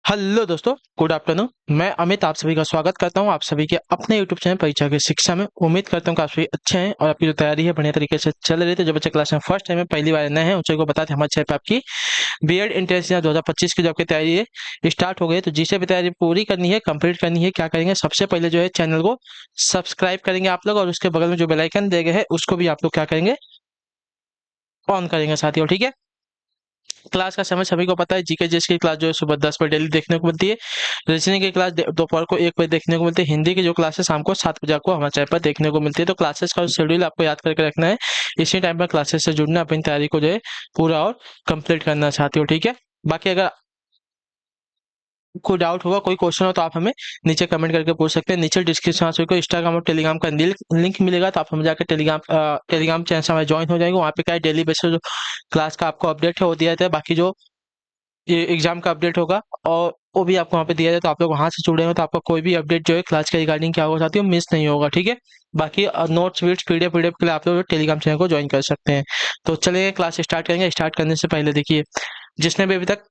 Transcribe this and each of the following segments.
Hello दोस्तों, good afternoon. मैं अमित आप सभी का स्वागत करता हूं आप सभी के अपने यूट्यूब चैनल परीक्षा की शिक्षा में। उम्मीद करता हूं कि आप सभी अच्छे हैं और आपकी जो तैयारी है बढ़िया तरीके से चल रही है। तो जो बच्चे क्लास में फर्स्ट टाइम में पहली बार नए हैं उन को बताते हैं हमारे चैनल पे आपकी बीएड एंट्रेंस 2025 की जो आपकी तैयारी है स्टार्ट हो गई है। तो जिसे भी तैयारी पूरी करनी है, कंप्लीट करनी है, क्या करेंगे, सबसे पहले जो है चैनल को सब्सक्राइब करेंगे आप लोग और उसके बगल में जो बेल आइकन दिए गए हैं उसको भी आप लोग क्या करेंगे, ऑन करेंगे साथियों। ठीक है। क्लास का समय सभी को पता है। जीके जीएस की क्लास जो है सुबह 10 बजे डेली देखने को मिलती है। रीजनिंग की क्लास दोपहर को 1 बजे देखने को मिलती है। हिंदी की जो क्लास है शाम को 7 बजे आपको हमारे चैनल पर देखने को मिलती है। तो क्लासेस का शेड्यूल आपको याद करके रखना है। इसी टाइम पर क्लासेस से जुड़ना, अपनी तैयारी को जो है पूरा और कंप्लीट करना चाहते हो। ठीक है। बाकी अगर कोई डाउट होगा, कोई क्वेश्चन हो तो आप हमें नीचे कमेंट करके पूछ सकते हैं। नीचे डिस्क्रिप्शन में को इंस्टाग्राम और टेलीग्राम का लिंक मिलेगा, तो आप हमें जाकर टेलीग्राम चैनल से हमें ज्वाइन हो जाएंगे। वहाँ पे क्या है, डेली बेसिस जो क्लास का आपको अपडेट है वो दिया जाता है। बाकी जो ये एग्जाम का अपडेट होगा और वो भी आपको वहाँ पे दिया जाए, तो आप लोग वहाँ से जुड़े हो तो आपका कोई भी अपडेट जो है क्लास के रिगार्डिंग क्या होगा साथियों, मिस नहीं होगा। ठीक है। बाकी नोट्स वीड्स पीडीएफ के लिए आप लोग टेलीग्राम चैनल को ज्वाइन कर सकते हैं। तो चलिए क्लास स्टार्ट करेंगे। स्टार्ट करने से पहले देखिए, जिसने भी अभी तक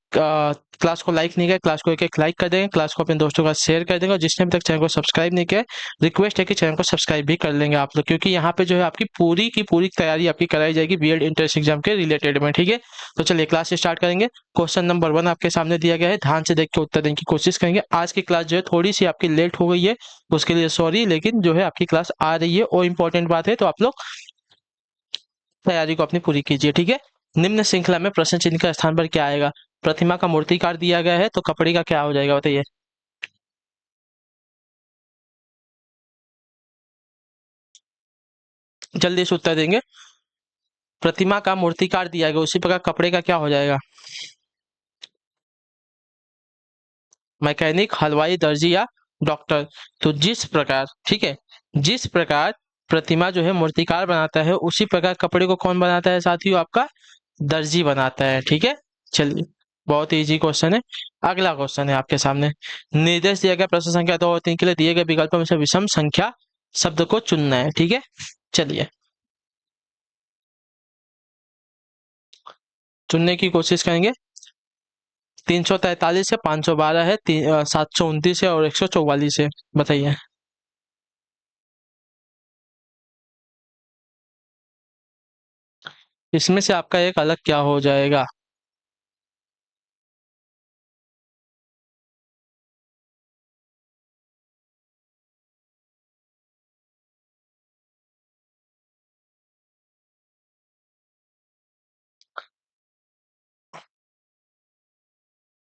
क्लास को लाइक नहीं किया, क्लास को एक लाइक कर देंगे, क्लास को अपने दोस्तों का शेयर कर देंगे। और जिसने अभी तक चैनल को सब्सक्राइब नहीं किया, रिक्वेस्ट है कि चैनल को सब्सक्राइब भी कर लेंगे आप लोग, क्योंकि यहाँ पे जो है आपकी पूरी की पूरी तैयारी आपकी कराई जाएगी बीएड एंट्रेंस एग्जाम के रिलेटेड में। ठीक है। तो चलिए क्लास स्टार्ट करेंगे। क्वेश्चन नंबर 1 आपके सामने दिया गया है, ध्यान से देख के उत्तर देने की कोशिश करेंगे। आज की क्लास जो है थोड़ी सी आपकी लेट हो गई है, उसके लिए सॉरी, लेकिन जो है आपकी क्लास आ रही है और इम्पोर्टेंट बात है, तो आप लोग तैयारी को अपनी पूरी कीजिए। ठीक है। निम्न श्रृंखला में प्रश्न चिन्ह का स्थान पर क्या आएगा? प्रतिमा का मूर्तिकार दिया गया है, तो कपड़े का क्या हो जाएगा, बताइए। जल्दी से उत्तर देंगे। प्रतिमा का मूर्तिकार दिया गया, उसी प्रकार कपड़े का क्या हो जाएगा? मैकेनिक, हलवाई, दर्जी या डॉक्टर। तो जिस प्रकार, ठीक है, जिस प्रकार प्रतिमा जो है मूर्तिकार बनाता है, उसी प्रकार कपड़े को कौन बनाता है साथियों? आपका दर्जी बनाता है। ठीक है। चलिए, बहुत इजी क्वेश्चन है। अगला क्वेश्चन है आपके सामने। निर्देश दिया गया प्रश्न संख्या 2 और 3 के लिए दिए गए विकल्पों में से विषम संख्या शब्द को चुनना है। ठीक है। चलिए चुनने की कोशिश करेंगे। 343 है, 512 है, 729 है और 144 है। बताइए। इसमें से आपका एक अलग क्या हो जाएगा?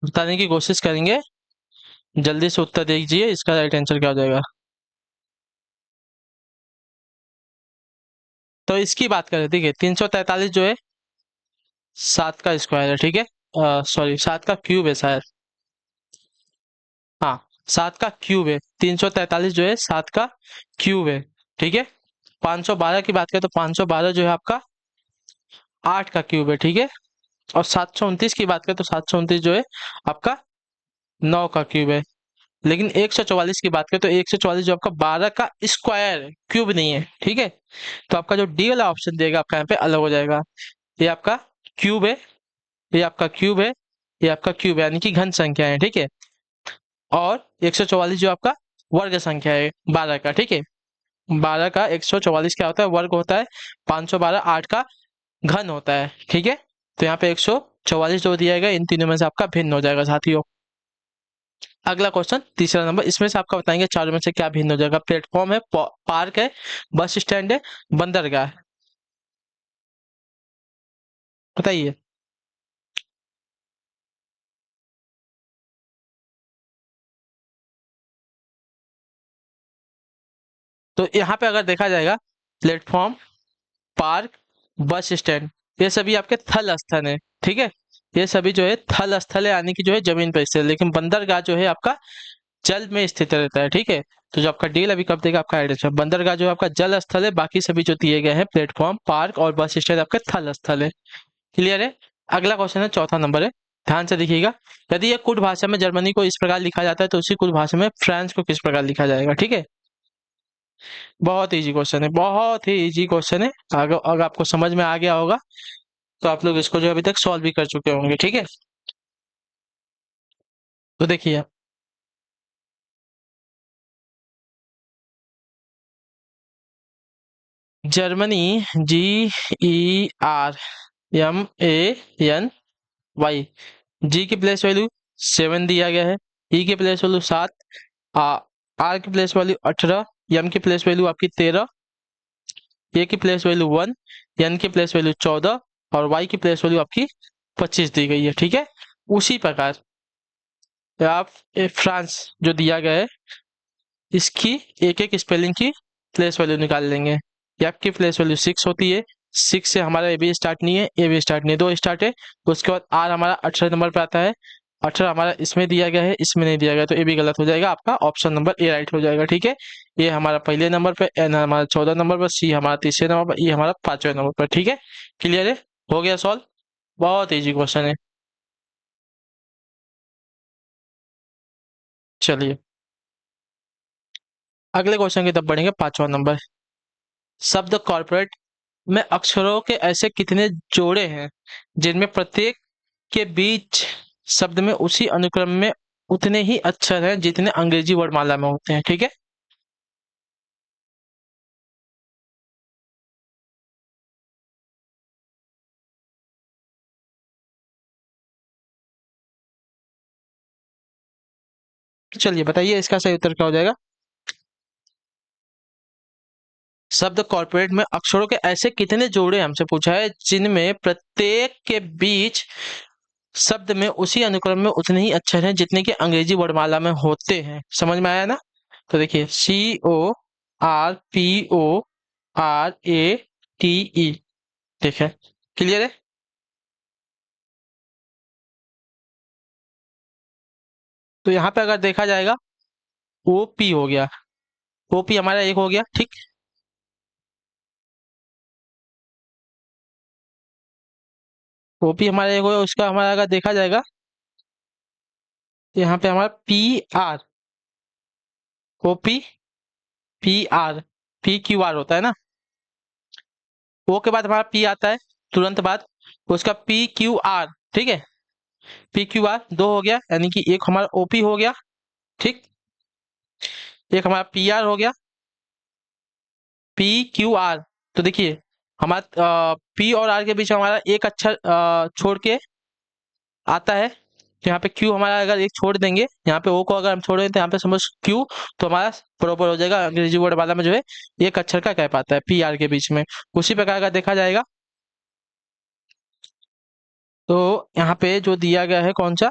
बताने की कोशिश करेंगे। जल्दी से उत्तर दीजिए, इसका राइट आंसर क्या हो जाएगा? तो इसकी बात करें, ठीक है, 343 जो है 7 का स्क्वायर है। ठीक है। सॉरी, 7 का क्यूब है शायद। हाँ, 7 का क्यूब है। 343 जो है 7 का क्यूब है। ठीक है। 512 की बात करें तो 512 जो है आपका 8 का क्यूब है। ठीक है। और 729 की बात करें तो 729 जो है आपका 9 का क्यूब है। लेकिन 144 की बात करें तो 144 जो आपका 12 का स्क्वायर है, क्यूब नहीं है। ठीक है। तो आपका जो डी वाला ऑप्शन देगा आपका यहाँ पे अलग हो जाएगा। ये आपका क्यूब है, ये आपका क्यूब है, ये आपका क्यूब है, यानी कि घन संख्या है। ठीक है। और 144 जो आपका वर्ग संख्या है 12 का। ठीक है। 12 का 144 क्या होता है? वर्ग होता है। 512 8 का घन होता है। ठीक है। तो यहाँ पे 144 जो दिया गया इन तीनों में से आपका भिन्न हो जाएगा साथियों। अगला क्वेश्चन, तीसरा नंबर, इसमें से आपका बताएंगे चारों में से क्या भिन्न हो जाएगा? प्लेटफॉर्म है, पार्क है, बस स्टैंड है, बंदरगाह है। बताइए। तो यहाँ पे अगर देखा जाएगा, प्लेटफॉर्म, पार्क, बस स्टैंड, ये सभी आपके थल स्थल है। ठीक है। ये सभी जो है थल स्थल है, यानी कि जो है जमीन पर स्थित है। लेकिन बंदरगाह जो है आपका जल में स्थित रहता है। ठीक है। तो जो आपका डील अभी कब देगा आपका एड्रेस है, बंदरगाह जो है आपका जल स्थल है, बाकी सभी जो दिए गए हैं प्लेटफॉर्म, पार्क और बस स्टैंड आपके थल स्थल है। क्लियर है। अगला क्वेश्चन है, चौथा नंबर है, ध्यान से देखिएगा। यदि एक कुट भाषा में जर्मनी को इस प्रकार लिखा जाता है, तो उसी कुट भाषा में फ्रांस को किस प्रकार लिखा जाएगा? ठीक है। बहुत इजी क्वेश्चन है, बहुत ही इजी क्वेश्चन है। अगर आपको समझ में आ गया होगा तो आप लोग इसको जो अभी तक सॉल्व भी कर चुके होंगे। ठीक है। तो देखिए, जर्मनी, GERMANY। जी की प्लेस वैल्यू 7 दिया गया है, ई की प्लेस वैल्यू 7, आ आर की प्लेस वैल्यू 18, एम की प्लेस वैल्यू आपकी 13, ए की प्लेस वैल्यू 1, एन की प्लेस वैल्यू 14 और वाई की प्लेस वैल्यू आपकी 25 दी गई है। ठीक है, उसी प्रकार आप फ्रांस जो दिया गया है, इसकी एक एक स्पेलिंग की प्लेस वैल्यू निकाल लेंगे। एफ की प्लेस वैल्यू 6 होती है, 6 से हमारा ए बी स्टार्ट नहीं है, ए बी स्टार्ट नहीं है, दो स्टार्ट है। उसके बाद आर हमारा 18 नंबर पे आता है, 18 हमारा इसमें दिया गया है, इसमें नहीं दिया गया, तो ए बी गलत हो जाएगा, आपका ऑप्शन नंबर ए राइट हो जाएगा। ठीक है, ये हमारा पहले नंबर पे, एन हमारा 14 नंबर पर, सी हमारा तीसरे नंबर पर, ई हमारा 5वें नंबर पर। ठीक है, क्लियर है, हो गया सॉल्व। बहुत ईजी क्वेश्चन है। चलिए अगले क्वेश्चन की तरफ बढ़ेंगे, 5वां नंबर। शब्द कॉर्पोरेट में अक्षरों के ऐसे कितने जोड़े हैं जिनमें प्रत्येक के बीच शब्द में उसी अनुक्रम में उतने ही अक्षर हैं जितने अंग्रेजी वर्णमाला में होते हैं। ठीक है, तो चलिए बताइए इसका सही उत्तर क्या हो जाएगा। शब्द कॉर्पोरेट में अक्षरों के ऐसे कितने जोड़े हमसे पूछा है जिनमें प्रत्येक के बीच शब्द में उसी अनुक्रम में उतने ही अक्षर हैं जितने कि अंग्रेजी वर्णमाला में होते हैं। समझ में आया ना? तो देखिए, CORPORATE। ठीक है, क्लियर है। तो यहाँ पे अगर देखा जाएगा, OP हो गया, OP हमारा एक हो गया। ठीक, OP हमारा एक हो गया, उसका हमारा अगर देखा जाएगा तो यहाँ पे हमारा PR, OP, PQ R होता है ना। O के बाद हमारा P आता है तुरंत बाद, उसका PQR। ठीक है, PQR दो हो गया, यानी कि एक हमारा OP हो गया। ठीक, एक हमारा PR हो गया, PQR। तो देखिए, हमारा P और R के बीच में हमारा एक अक्षर छोड़ के आता है, तो यहाँ पे Q हमारा अगर एक छोड़ देंगे, यहाँ पे O को अगर हम छोड़ दें तो यहाँ पे समझ Q, तो हमारा बराबर हो जाएगा, अंग्रेजी वर्ड वाला में जो है एक अक्षर का गैप आता है PR के बीच में। उसी प्रकार का देखा जाएगा तो यहाँ पे जो दिया गया है कौन सा,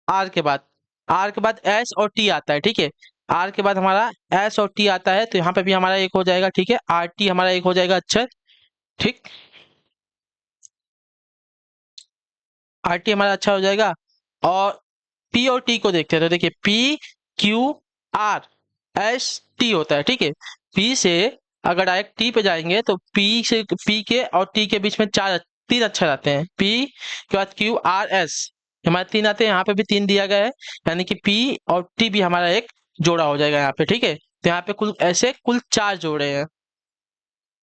आर के बाद, आर के बाद एस और टी आता है। ठीक है, आर के बाद हमारा एस और टी आता है, तो यहाँ पे भी हमारा एक हो जाएगा। ठीक है, RT हमारा एक हो जाएगा अक्षर। ठीक, RT हमारा अच्छा हो जाएगा। और P और T को देखते हैं, तो देखिए PQRST होता है। ठीक है, P से अगर डायरेक्ट T पे जाएंगे तो P के और T के बीच में तीन अक्षर आते हैं। P के बाद QRS, हमारे तीन आते हैं, यहाँ पे भी तीन दिया गया है, यानी कि P और T भी हमारा एक जोड़ा हो जाएगा यहाँ पे। ठीक है, तो यहाँ पे कुल चार जोड़े हैं।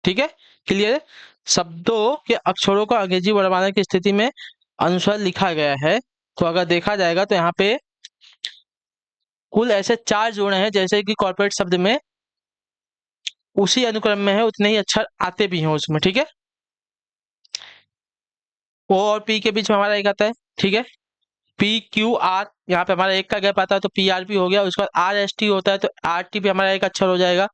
ठीक है, क्लियर है। शब्दों के अक्षरों को अंग्रेजी वर्णमाला की स्थिति में अनुसार लिखा गया है, तो अगर देखा जाएगा तो यहाँ पे कुल ऐसे चार जोड़े हैं, जैसे कि कॉर्पोरेट शब्द में उसी अनुक्रम में है उतने ही अक्षर आते भी हैं उसमें। ठीक है, O और P के बीच में हमारा एक आता है। ठीक है, PQR, यहाँ पे हमारा एक का गैप आता है, तो PRP हो गया। उसके बाद RST होता है, तो RT भी हमारा एक अक्षर हो जाएगा,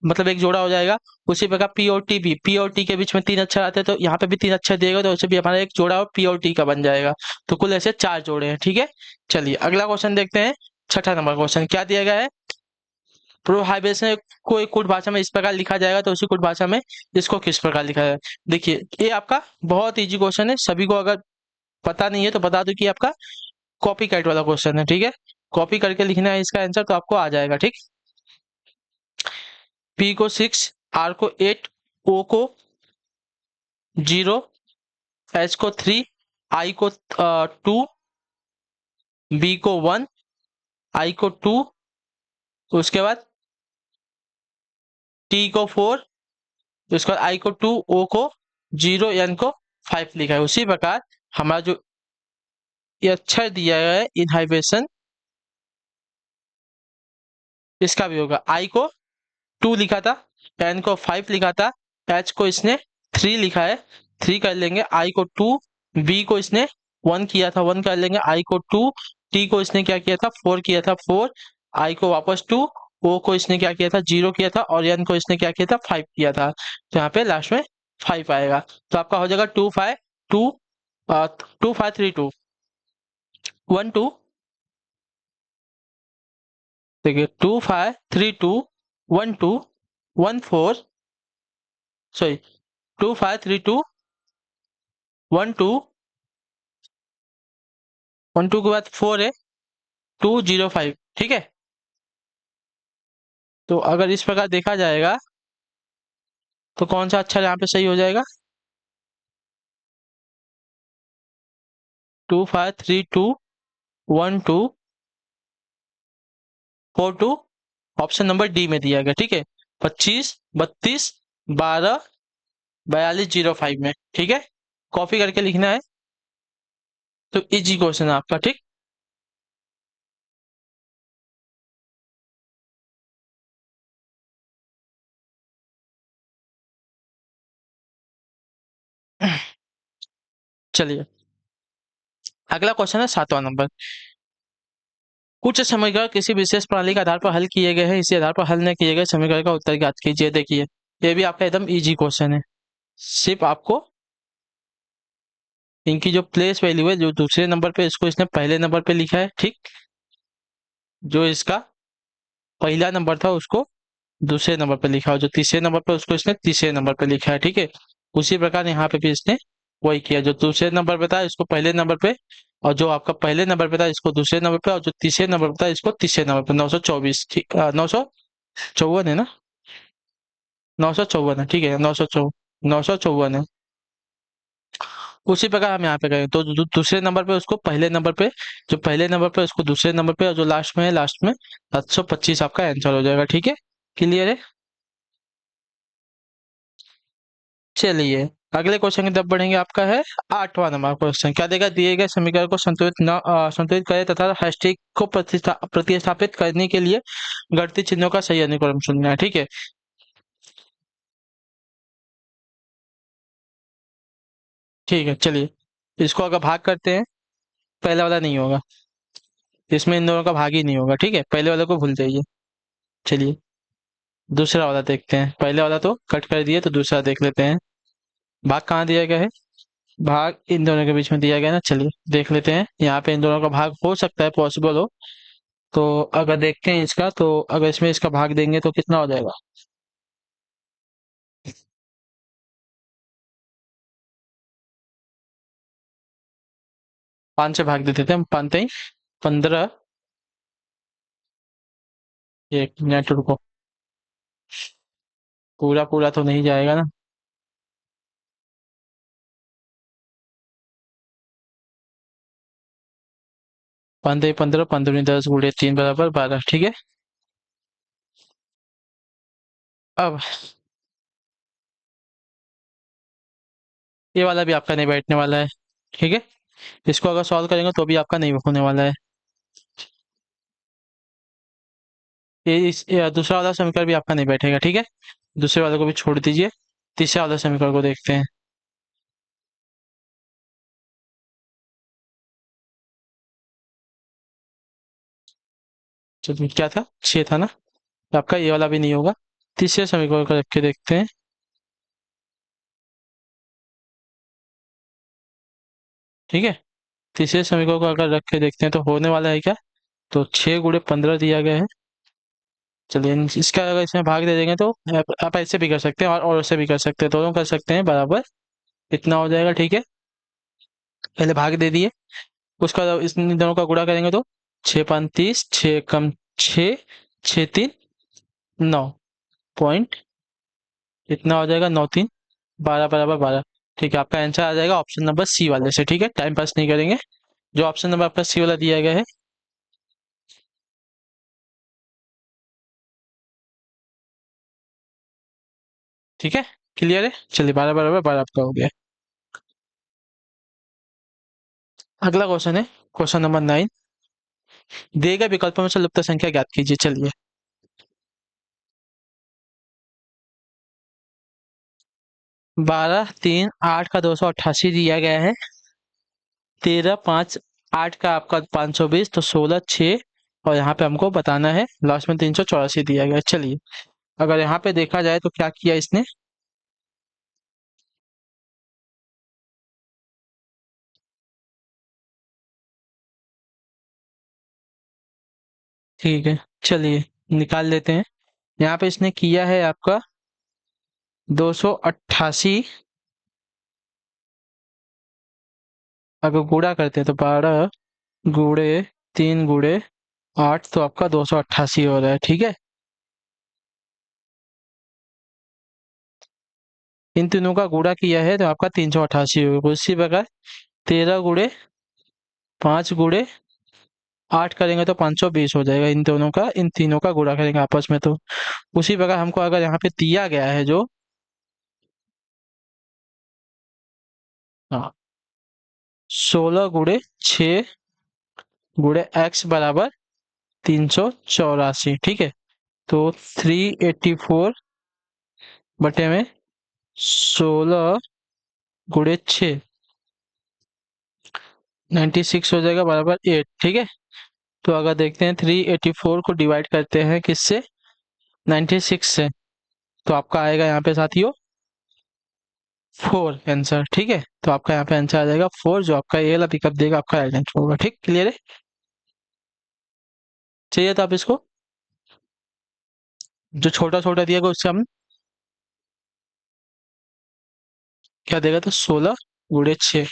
मतलब एक जोड़ा हो जाएगा। उसी प्रकार POT भी, P और T के बीच में तीन अक्षर आते हैं, तो यहाँ पे भी तीन अक्षर दिएगा, तो उसे भी हमारा एक जोड़ा और P और T का बन जाएगा। तो कुल ऐसे चार जोड़े हैं। ठीक है, चलिए अगला क्वेश्चन देखते हैं। 6ठा नंबर क्वेश्चन क्या दिया गया है। प्रोहाइबिशन को एक कुट भाषा में इस प्रकार लिखा जाएगा, तो उसी कुट भाषा में इसको किस प्रकार लिखा जाएगा। देखिए, ये आपका बहुत इजी क्वेश्चन है, सभी को अगर पता नहीं है तो बता दूं कि आपका कॉपी कैट वाला क्वेश्चन है। ठीक है, कॉपी करके लिखना है इसका आंसर, तो आपको आ जाएगा। ठीक, P को 6, R को 8, O को 0, H को 3, I को 2, B को 1, I को 2, उसके बाद T को 4, उसके बाद I को 2, O को 0, N को 5 लिखा है। उसी प्रकार हमारा जो ये अक्षर दिया गया है इनहाइबेशन, इसका भी होगा। आई को 2 लिखा था, एन को 5 लिखा था, एच को इसने 3 लिखा है, 3 कर लेंगे। आई को 2, बी को इसने 1 किया था, 1 कर लेंगे। आई को 2, टी को इसने क्या किया था, 4 किया था, 4। आई को वापस 2, ओ को इसने क्या किया था, 0 किया था, और एन को इसने क्या किया था, 5 किया था। तो यहाँ पे लास्ट में 5 आएगा। तो आपका हो जाएगा 2 5 2 2 5 3 2 1 2। देखिए 2 5 3 2 1 2 1 4, सॉरी 2 5 3 2 1 2 1 2 के बाद 4 है, 2 0 5। ठीक है, तो अगर इस प्रकार देखा जाएगा तो कौन सा अक्षर यहाँ पे सही हो जाएगा? 2 5 3 2 1 2 4 2, ऑप्शन नंबर डी में दिया गया। ठीक है, 25 32 12 42 0 5 में। ठीक है, कॉपी करके लिखना है। तो इजी क्वेश्चन है आपका। ठीक, चलिए अगला क्वेश्चन है 7वां नंबर। कुछ समीकरण किसी विशेष प्रणाली के आधार पर हल किए गए हैं, इसी आधार पर हल न किए गए समीकरण का उत्तर ज्ञात कीजिए। देखिए ये भी आपका एकदम इजी क्वेश्चन है। सिर्फ आपको इनकी जो प्लेस वैल्यू है, जो दूसरे नंबर पे इसको इसने पहले नंबर पे लिखा है। ठीक, जो इसका पहला नंबर था उसको दूसरे नंबर पे लिखा, और जो तीसरे नंबर पे उसको इसने तीसरे नंबर पे लिखा है। ठीक है, उसी प्रकार यहाँ पे भी इसने वही किया, जो दूसरे नंबर पे था इसको पहले नंबर पे, और जो आपका पहले नंबर पे था इसको दूसरे नंबर पे, और जो तीसरे नंबर पे था इसको तीसरे नंबर पे। 924, ठीक 954 है ना, 954 है। ठीक है, 954 है। उसी प्रकार हम यहाँ पे करें तो दूसरे नंबर पे उसको पहले नंबर पे, जो पहले नंबर पे उसको दूसरे नंबर पे, और जो लास्ट में है लास्ट में 725 आपका आंसर हो जाएगा। ठीक है, क्लियर है। चलिए अगले क्वेश्चन की तरफ बढ़ेंगे। आपका है 8वां नंबर क्वेश्चन। क्या देगा, दिए गए समीकरण को संतुलित करें तथा हैशटैग को प्रतिस्थापित करने के लिए घटती चिन्हों का सही अनुक्रम चुनना है। ठीक है, ठीक है, चलिए इसको अगर भाग करते हैं, पहले वाला नहीं होगा, इसमें इन दोनों का भाग ही नहीं होगा। ठीक है, पहले वाले को भूल जाइए। चलिए दूसरा वाला देखते हैं। पहले वाला तो कट कर दिए, तो दूसरा देख लेते हैं। भाग कहाँ दिया गया है? भाग इन दोनों के बीच में दिया गया है ना। चलिए देख लेते हैं, यहाँ पे इन दोनों का भाग हो सकता है, पॉसिबल हो। तो अगर देखते हैं इसका, तो अगर इसमें इसका भाग देंगे तो कितना हो जाएगा? 5 से भाग देते थे हम, 5 15। एक मिनट रुको, पूरा पूरा तो नहीं जाएगा ना। 5 15, 15 10 गुड़े 3 बराबर 12। ठीक है, अब ये वाला भी आपका नहीं बैठने वाला है। ठीक है, इसको अगर सॉल्व करेंगे तो भी आपका नहीं होने वाला है। ये दूसरा वाला समीकरण भी आपका नहीं बैठेगा। ठीक है, दूसरे वाले को भी छोड़ दीजिए, तीसरे वाले समीकरण को देखते हैं। चलिए क्या था, 6 था ना, तो आपका ये वाला भी नहीं होगा। तीसरे समीकरण को रख के देखते हैं। ठीक है, तीसरे समीकरण को अगर रख के देखते हैं तो होने वाला है क्या? तो 6 गुणे 15 दिया गया है। चलिए इसका अगर इसमें भाग दे देंगे तो आप ऐसे भी कर सकते हैं, और ऐसे भी कर सकते हैं, दोनों कर सकते हैं बराबर। इतना हो जाएगा। ठीक है, पहले भाग दे दिए, उसका इस इन दोनों का गुणा करेंगे तो 6 5 30, 6 कम 6, 6 3 9 पॉइंट, इतना हो जाएगा, 9 3 12 बराबर 12। ठीक है, आपका आंसर आ जाएगा ऑप्शन नंबर सी वाले से। ठीक है, टाइम पास नहीं करेंगे, जो ऑप्शन नंबर आपका सी वाला दिया गया है। ठीक है, क्लियर है। चलिए 12 बराबर 12 आपका हो गया। अगला क्वेश्चन है क्वेश्चन नंबर 9। दिए गए विकल्पों में से लुप्त संख्या ज्ञात कीजिए। चलिए, 12 3 8 का 288 दिया गया है। 13 5 8 का आपका 520, तो 16 6 और यहाँ पे हमको बताना है लास्ट में 384 दिया गया है। चलिए, अगर यहाँ पे देखा जाए तो क्या किया इसने, ठीक है चलिए निकाल लेते हैं। यहाँ पे इसने किया है आपका 288, अगर गुणा करते हैं तो 12 गुणे 3 गुणे 8, तो आपका 288 हो रहा है। ठीक है, इन तीनों का गुणा किया है तो आपका 388 होगा। उसी प्रकार 13 गुणे 5 गुणे 8 करेंगे तो 520 हो जाएगा। इन दोनों का, इन तीनों का गुणा करेंगे आपस में, तो उसी प्रकार हमको अगर यहाँ पे दिया गया है जो, हाँ, 16 गुणे 6 गुणे x बराबर 384। ठीक है, तो 384 बटे में 16 गुणे 6 96 हो जाएगा बराबर 8। ठीक है, तो अगर देखते हैं 384 को डिवाइड करते हैं किससे, 96 से, तो आपका आएगा यहाँ पे साथियों 4 आंसर। ठीक है, तो आपका यहाँ पे आंसर आ जाएगा 4, जो आपका ए वाला पिकअप देगा आपका राइट आंसर होगा। ठीक, क्लियर है। चाहिए तो आप इसको जो छोटा छोटा दिया गया उससे हम क्या देगा, तो 16 गुणे 6,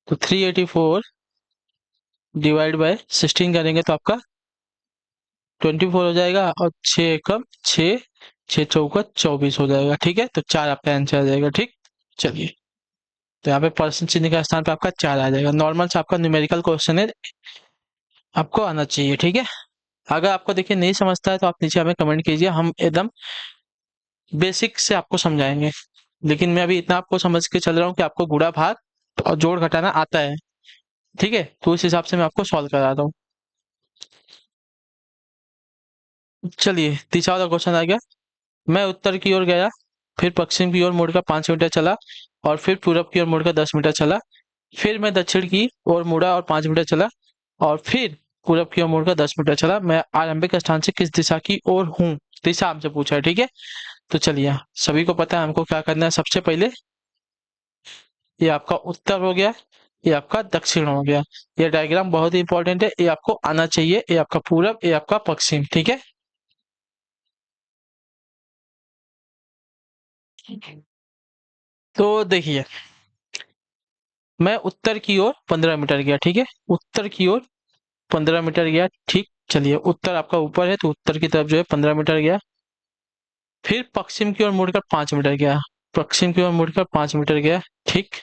तो 384 डिवाइड बाय 16 करेंगे तो आपका 24 हो जाएगा, और 6 6 चौका 24 हो जाएगा। ठीक है, तो 4 आपका आंसर आ जाएगा। ठीक, चलिए, तो यहाँ पे परसेंट चिन्ह का स्थान पे आपका 4 आ जाएगा। नॉर्मल से आपका न्यूमेरिकल क्वेश्चन है, आपको आना चाहिए। ठीक है, अगर आपको देखिए नहीं समझता है तो आप नीचे हमें कमेंट कीजिए, हम एकदम बेसिक से आपको समझाएंगे। लेकिन मैं अभी इतना आपको समझ के चल रहा हूँ कि आपको गुणा भाग और जोड़ घटाना आता है। ठीक है, तो उस हिसाब से मैं आपको सॉल्व करा रहा हूँ। चलिए, तीसरा वाला क्वेश्चन आ गया। मैं उत्तर की ओर गया, फिर पश्चिम की ओर मुड़कर 5 मीटर चला, और फिर पूरब की ओर मुड़कर 10 मीटर चला। फिर मैं दक्षिण की ओर मुड़ा और 5 मीटर चला, और फिर पूरब की ओर मुड़कर 10 मीटर चला। मैं आरंभिक स्थान से किस दिशा की ओर हूँ, दिशा हमसे पूछा है। ठीक है, तो चलिए, सभी को पता है हमको क्या करना है। सबसे पहले ये आपका उत्तर हो गया, ये आपका दक्षिण हो गया। ये डायग्राम बहुत ही इंपॉर्टेंट है, ये आपको आना चाहिए। ये आपका पूरब, ये आपका पश्चिम। ठीक है, तो देखिए, मैं उत्तर की ओर 15 मीटर गया। ठीक है, उत्तर की ओर 15 मीटर गया। ठीक, चलिए, उत्तर आपका ऊपर है तो उत्तर की तरफ जो है 15 मीटर गया। फिर पश्चिम की ओर मुड़कर 5 मीटर गया, पश्चिम की ओर मुड़कर 5 मीटर गया। ठीक,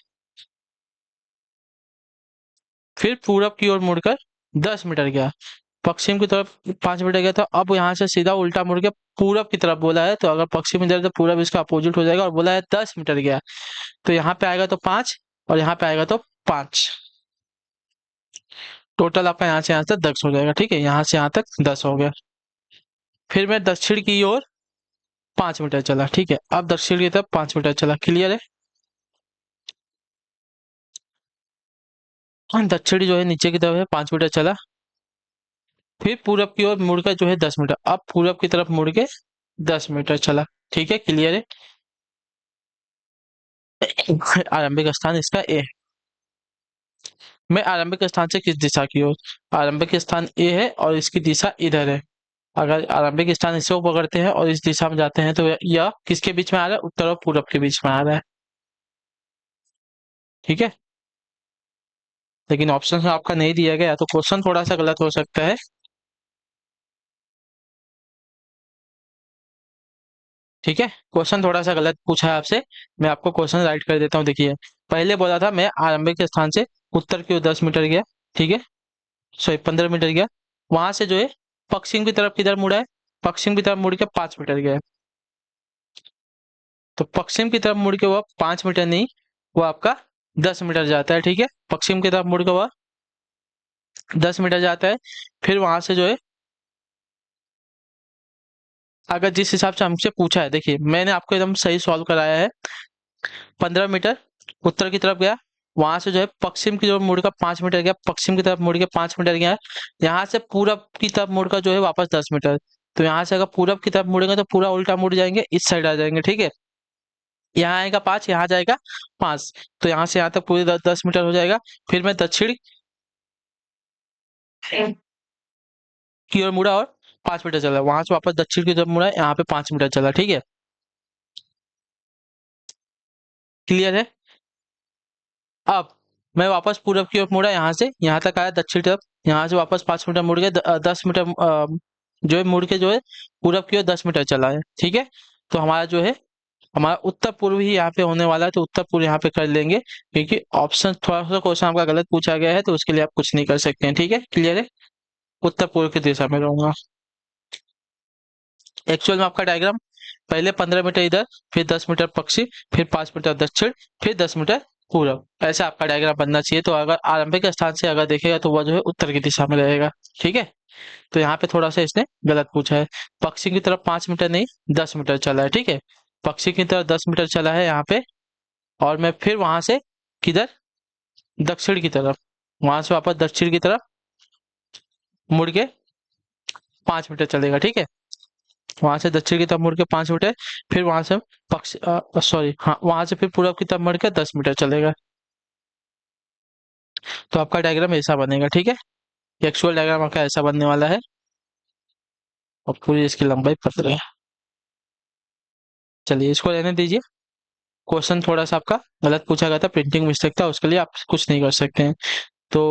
फिर पूरब की ओर मुड़कर 10 मीटर गया, पश्चिम की तरफ 5 मीटर गया। था अब यहाँ से सीधा उल्टा मुड़ के पूरब की तरफ बोला है, तो अगर पश्चिम इधर है तो पूरब इसका अपोजिट हो जाएगा, और बोला है 10 मीटर गया, तो यहाँ पे आएगा तो 5, और यहाँ पे आएगा तो 5। टोटल आपका यहाँ से यहाँ तक 10 हो जाएगा। ठीक है, यहाँ से यहाँ तक 10 हो गया। फिर मैं दक्षिण की ओर 5 मीटर चला। ठीक है, अब दक्षिण की तरफ 5 मीटर चला। क्लियर है, दक्षिणी जो है नीचे की तरफ है, 5 मीटर चला। फिर पूरब की ओर मुड़कर जो है 10 मीटर, अब पूरब की तरफ मुड़ के 10 मीटर चला। ठीक है, क्लियर है। आरंभिक स्थान इसका ए है। मैं आरंभिक स्थान से किस दिशा की ओर, आरंभिक स्थान ए है और इसकी दिशा इधर है। अगर आरंभिक स्थान इसको पकड़ते हैं और इस दिशा में जाते हैं तो यह किसके बीच में आ रहा है, उत्तर और पूरब के बीच में आ रहा है। ठीक है, लेकिन ऑप्शन में आपका नहीं दिया गया तो क्वेश्चन थोड़ा सा गलत हो सकता है। ठीक है, क्वेश्चन थोड़ा सा गलत पूछा है आपसे, मैं आपको क्वेश्चन राइट कर देता हूँ। देखिए, पहले बोला था मैं आरंभिक स्थान से उत्तर की ओर 10 मीटर गया। ठीक है, सॉरी 15 मीटर गया। वहां से जो है पश्चिम की तरफ किधर मुड़ा है, पश्चिम की तरफ मुड़ के 5 मीटर गया। तो पश्चिम की तरफ मुड़ के वह 5 मीटर नहीं, वो आपका 10 मीटर जाता है। ठीक है, पश्चिम की तरफ मुड़ के वह 10 मीटर जाता है। फिर वहां से जो है, अगर जिस हिसाब से हमसे पूछा है, देखिए मैंने आपको एकदम सही सॉल्व कराया है। 15 मीटर उत्तर की तरफ गया, वहां से जो है पश्चिम की तरफ मुड़ का 5 मीटर गया, पश्चिम की तरफ मुड़ के 5 मीटर गया। यहाँ से पूरब की तरफ मुड़ का जो है वापस 10 मीटर। तो यहाँ से अगर पूरब की तरफ मुड़ेंगे तो पूरा उल्टा मुड़ जाएंगे, इस साइड आ जाएंगे, ठीक है। यहाँ आएगा 5, यहाँ जाएगा 5, तो यहाँ से यहाँ तक पूरे 10 मीटर हो जाएगा। फिर मैं दक्षिण की ओर मुड़ा और 5 मीटर चला, वहां से वापस दक्षिण की तरफ मुड़ा, यहाँ पे 5 मीटर चला, ठीक है। क्लियर है। अब मैं वापस पूरब की ओर मुड़ा, यहाँ से यहाँ तक आया दक्षिण तरफ, यहाँ से वापस 5 मीटर मुड़ के 10 मीटर जो है मुड़ के जो है पूरब की ओर 10 मीटर चला है, ठीक है। तो हमारा जो है, हमारा उत्तर पूर्व ही यहाँ पे होने वाला है, तो उत्तर पूर्व यहाँ पे कर लेंगे, क्योंकि ऑप्शन थोड़ा सा क्वेश्चन आपका गलत पूछा गया है, तो उसके लिए आप कुछ नहीं कर सकते हैं, ठीक है। क्लियर है। उत्तर पूर्व की दिशा में रहूंगा। एक्चुअल में आपका डायग्राम, पहले 15 मीटर इधर, फिर 10 मीटर पश्चिम, फिर 5 मीटर दक्षिण, फिर 10 मीटर पूरब, ऐसा आपका डायग्राम बनना चाहिए। तो अगर आरंभिक स्थान से अगर देखेगा तो वह जो है उत्तर की दिशा में रहेगा, ठीक है। तो यहाँ पे थोड़ा सा इसने गलत पूछा है। पश्चिम की तरफ 5 मीटर नहीं, 10 मीटर चला है, ठीक है। पश्चिम की तरफ 10 मीटर चला है यहाँ पे, और मैं फिर वहां से किधर, दक्षिण की तरफ, वहां से वापस दक्षिण की तरफ मुड़ के 5 मीटर चलेगा, ठीक है। वहां से दक्षिण की तरफ मुड़ के 5 मीटर, फिर वहां से पक्ष सॉरी हाँ, वहां से फिर पूरब की तरफ मुड़ के 10 मीटर चलेगा। तो आपका डायग्राम ऐसा बनेगा, ठीक है। एक्चुअल डायग्राम आपका ऐसा बनने वाला है, और पूरी इसकी लंबाई 15 है। चलिए इसको रहने दीजिए। क्वेश्चन थोड़ा सा आपका गलत पूछा गया था, प्रिंटिंग मिस्टेक था, उसके लिए आप कुछ नहीं कर सकते हैं। तो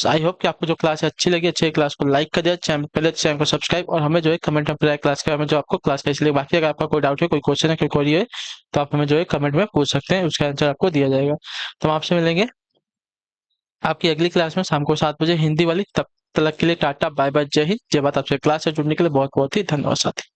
आई होप कि आपको जो क्लास है अच्छी लगी। अच्छी क्लास को लाइक कर दिया, चैनल पहले चैनल को सब्सक्राइब, और हमें जो है कमेंट में बताया क्लास के बारे में, जो आपको क्लास कैसी लगी। बाकी अगर आपका कोई डाउट है, कोई क्वेश्चन है, कोई क्वेरी है, तो आप हमें जो है कमेंट में पूछ सकते हैं, उसका आंसर आपको दिया जाएगा। तो हम आपसे मिलेंगे आपकी अगली क्लास में शाम को 7 बजे हिंदी वाली। तब तक के लिए टाटा बाय बाय, जय हिंद जय भारत। आपसे क्लास से जुड़ने के लिए बहुत बहुत ही धन्यवाद साथी।